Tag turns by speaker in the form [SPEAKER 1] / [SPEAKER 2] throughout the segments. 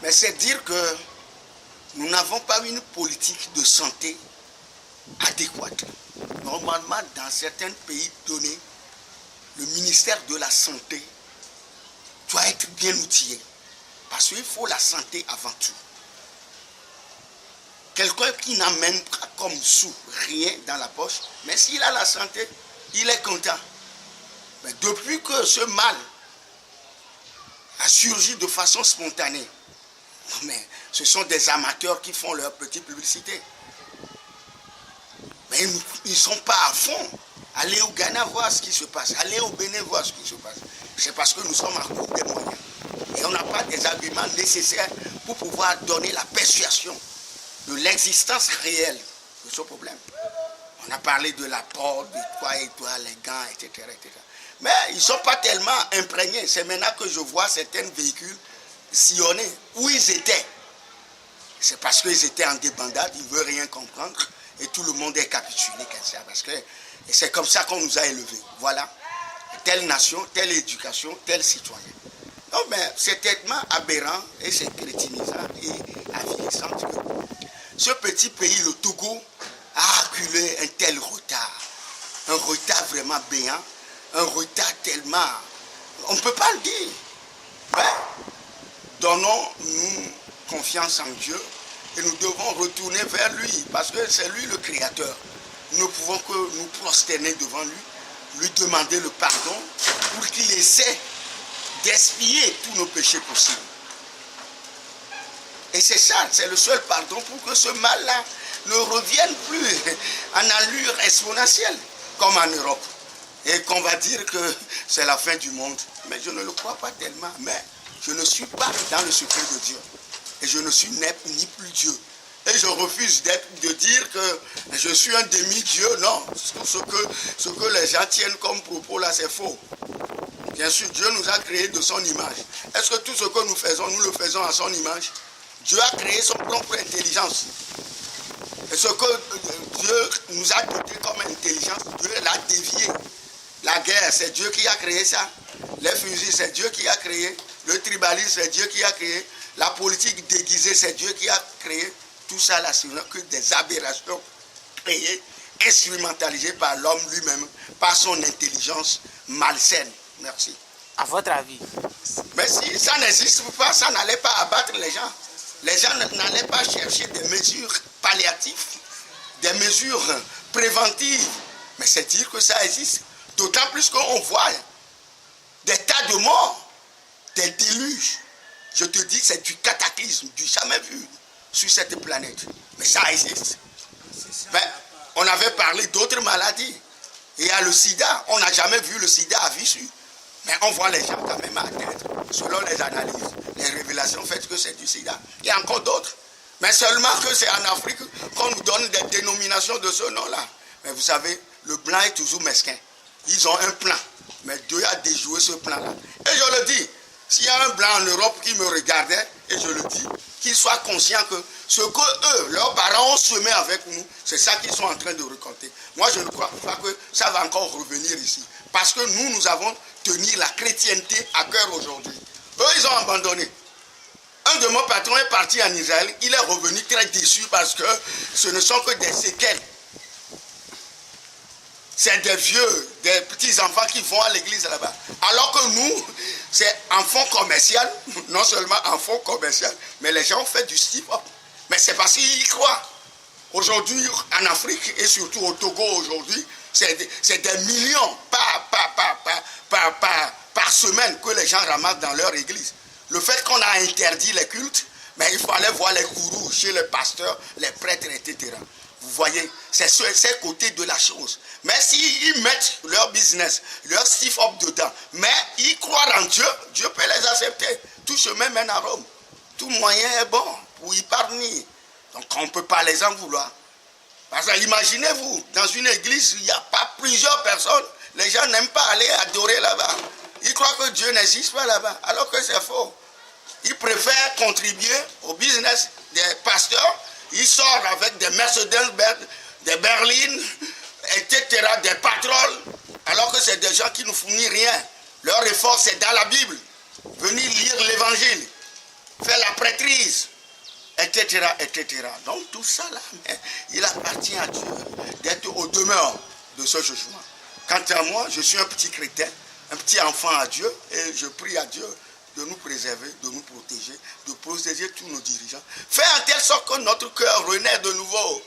[SPEAKER 1] Mais c'est dire que nous n'avons pas une politique de santé adéquate. Normalement, dans certains pays donnés, le ministère de la Santé doit être bien outillé. Parce qu'il faut la santé avant tout. Quelqu'un qui n'amène pas comme sous rien dans la poche, mais s'il a la santé, il est content. Mais depuis que ce mal a surgi de façon spontanée, mais ce sont des amateurs qui font leur petite publicité. Mais ils ne sont pas à fond. Allez au Ghana voir ce qui se passe. Allez au Bénin voir ce qui se passe. C'est parce que nous sommes à court des moyens. Et on n'a pas des arguments nécessaires pour pouvoir donner la persuasion de l'existence réelle de ce problème. On a parlé de l'apport, de quoi et toi, les gants, etc., etc. Mais ils ne sont pas tellement imprégnés. C'est maintenant que je vois certains véhicules sillonner où ils étaient. C'est parce qu'ils étaient en débandade, ils ne veulent rien comprendre et tout le monde est capitulé comme ça. Parce que c'est comme ça qu'on nous a élevés. Voilà. Telle nation, telle éducation, tel citoyen. Non, mais c'est tellement aberrant et c'est crétinisant et avilissant que ce petit pays, le Togo, a acculé un tel retard. Un retard vraiment béant. Un retard tellement... On ne peut pas le dire. Mais donnons-nous confiance en Dieu et nous devons retourner vers lui parce que c'est lui le Créateur. Nous ne pouvons que nous prosterner devant lui, lui demander le pardon pour qu'il essaie d'expier tous nos péchés possibles. Et c'est ça, c'est le seul pardon pour que ce mal-là ne revienne plus en allure exponentielle comme en Europe. Et qu'on va dire que c'est la fin du monde. Mais je ne le crois pas tellement. Mais je ne suis pas dans le secret de Dieu. Et je ne suis ni plus Dieu. Et je refuse de dire que je suis un demi-dieu. Non, ce que les gens tiennent comme propos là, c'est faux. Bien sûr, Dieu nous a créés de son image. Est-ce que tout ce que nous le faisons à son image? Dieu a créé son propre intelligence. Et ce que Dieu nous a doté comme intelligence, Dieu l'a dévié. La guerre, c'est Dieu qui a créé ça. Les fusils, c'est Dieu qui a créé. Le tribalisme, c'est Dieu qui a créé. La politique déguisée, c'est Dieu qui a créé. Tout ça, là, ce n'est que des aberrations créées, instrumentalisées par l'homme lui-même, par son intelligence malsaine. Merci.
[SPEAKER 2] À votre avis?
[SPEAKER 1] Mais si ça n'existe pas, ça n'allait pas abattre les gens. Les gens n'allaient pas chercher des mesures palliatives, des mesures préventives. Mais c'est dire que ça existe. D'autant plus qu'on voit des tas de morts, des déluges. Je te dis, c'est du cataclysme, du jamais vu sur cette planète. Mais ça existe. Ben, on avait parlé d'autres maladies. Il y a le sida. On n'a jamais vu le sida à vue. Mais on voit les gens quand même atteindre, selon les analyses, les révélations faites que c'est du sida. Il y a encore d'autres. Mais seulement que c'est en Afrique qu'on nous donne des dénominations de ce nom-là. Mais vous savez, le blanc est toujours mesquin. Ils ont un plan. Mais Dieu a déjoué ce plan-là. Et je le dis, s'il y a un blanc en Europe qui me regardait, et je le dis, qu'il soit conscient que ce que eux, leurs parents ont semé avec nous, c'est ça qu'ils sont en train de récolter. Moi, je ne crois pas que ça va encore revenir ici. Parce que nous avons tenu la chrétienté à cœur aujourd'hui. Eux, ils ont abandonné. Un de mes patrons est parti en Israël. Il est revenu très déçu parce que ce ne sont que des séquelles. C'est des vieux, des petits-enfants qui vont à l'église là-bas. Alors que nous, c'est en fonds commercial, non seulement en fonds commercial, mais les gens ont fait du style-up. Mais c'est parce qu'ils y croient. Aujourd'hui, en Afrique et surtout au Togo aujourd'hui, c'est des millions par semaine que les gens ramassent dans leur église. Le fait qu'on a interdit les cultes, mais il faut aller voir les gourous chez les pasteurs, les prêtres, etc. Vous voyez, c'est ce côté de la chose. Mais s'ils mettent leur business, leur stiff-up dedans, mais ils croient en Dieu, Dieu peut les accepter. Tout chemin mène à Rome. Tout moyen est bon pour y parvenir. Donc on ne peut pas les en vouloir. Parce que imaginez-vous, dans une église, il n'y a pas plusieurs personnes, les gens n'aiment pas aller adorer là-bas. Ils croient que Dieu n'existe pas là-bas, alors que c'est faux. Ils préfèrent contribuer au business des pasteurs. Ils sortent avec des Mercedes-Benz, des berlines, etc., des patrols, alors que c'est des gens qui ne fournissent rien. Leur effort, c'est dans la Bible. Venir lire l'évangile, faire la prêtrise, etc., etc. Donc tout ça là, il appartient à Dieu d'être au demeure de ce jugement. Quant à moi, je suis un petit chrétien, un petit enfant à Dieu, et je prie à Dieu de nous préserver, de nous protéger, de protéger tous nos dirigeants. Faire en telle sorte que notre cœur renaît de nouveau.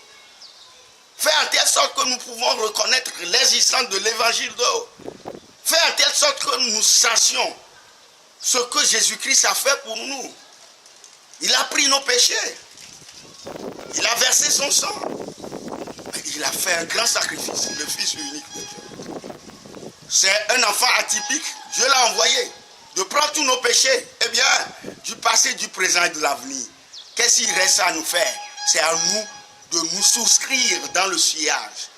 [SPEAKER 1] Faire en telle sorte que nous pouvons reconnaître l'existence de l'évangile d'eau. Faire en telle sorte que nous sachions ce que Jésus-Christ a fait pour nous. Il a pris nos péchés. Il a versé son sang. Il a fait un grand sacrifice, le Fils unique de Dieu. C'est un enfant atypique. Dieu l'a envoyé de prendre tous nos péchés. Eh bien, du passé, du présent et de l'avenir. Qu'est-ce qu'il reste à nous faire? C'est à nous de nous souscrire dans le sillage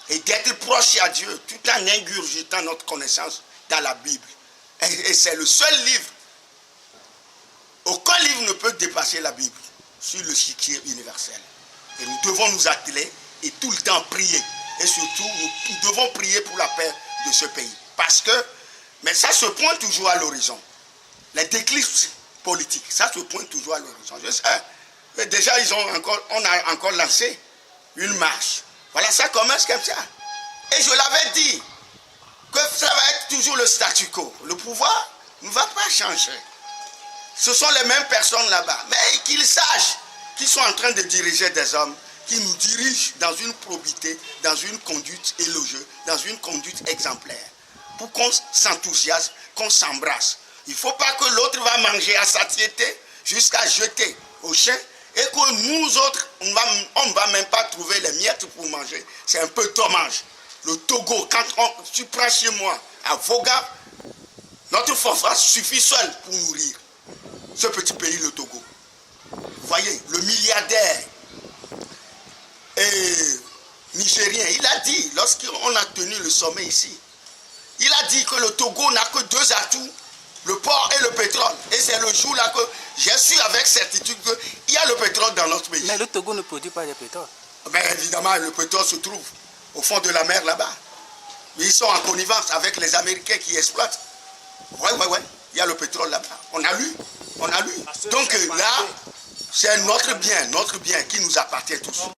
[SPEAKER 1] et d'être proche à Dieu tout en ingurgitant notre connaissance dans la Bible. Et c'est le seul livre. Aucun livre ne peut dépasser la Bible sur le chiquier universel. Et nous devons nous atteler et tout le temps prier. Et surtout, nous devons prier pour la paix de ce pays. Parce que, mais ça se pointe toujours à l'horizon. Les déclics politiques, ça se pointe toujours à l'horizon. Je sais, déjà, on a encore lancé une marche. Voilà, ça commence comme ça. Et je l'avais dit, que ça va être toujours le statu quo. Le pouvoir ne va pas changer. Ce sont les mêmes personnes là-bas. Mais qu'ils sachent qu'ils sont en train de diriger des hommes qui nous dirigent dans une probité, dans une conduite élogieuse, dans une conduite exemplaire. Pour qu'on s'enthousiasme, qu'on s'embrasse. Il ne faut pas que l'autre va manger à satiété jusqu'à jeter au chien et que nous autres, on ne va même pas trouver les miettes pour manger. C'est un peu dommage. Le Togo, quand tu prends chez moi, à Voga, notre phosphate suffit seul pour nourrir ce petit pays, le Togo. Vous voyez, le milliardaire nigérien, il a dit, lorsqu'on a tenu le sommet ici, il a dit que le Togo n'a que deux atouts, le port et le pétrole. Et c'est le jour là que j'ai su avec certitude qu'il y a le pétrole dans notre pays.
[SPEAKER 2] Mais le Togo ne produit pas de pétrole.
[SPEAKER 1] Ben évidemment, le pétrole se trouve au fond de la mer là-bas. Ils sont en connivence avec les Américains qui exploitent. Ouais. Il y a le pétrole là-bas. On a lu. Donc là, c'est notre bien qui nous appartient tous.